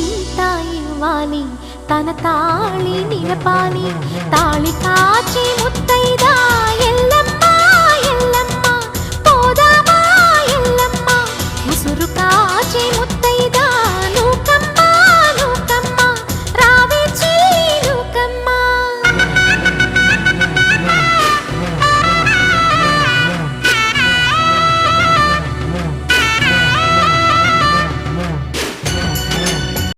ఎంత ఇవ్వాలి తన తాళి నిలపాలి తాళి కాచి ముత్తైదా ఎల్లమ్మ ఎల్లమ్మ పోదామా ఎల్లమ్మ ముసురు కాచి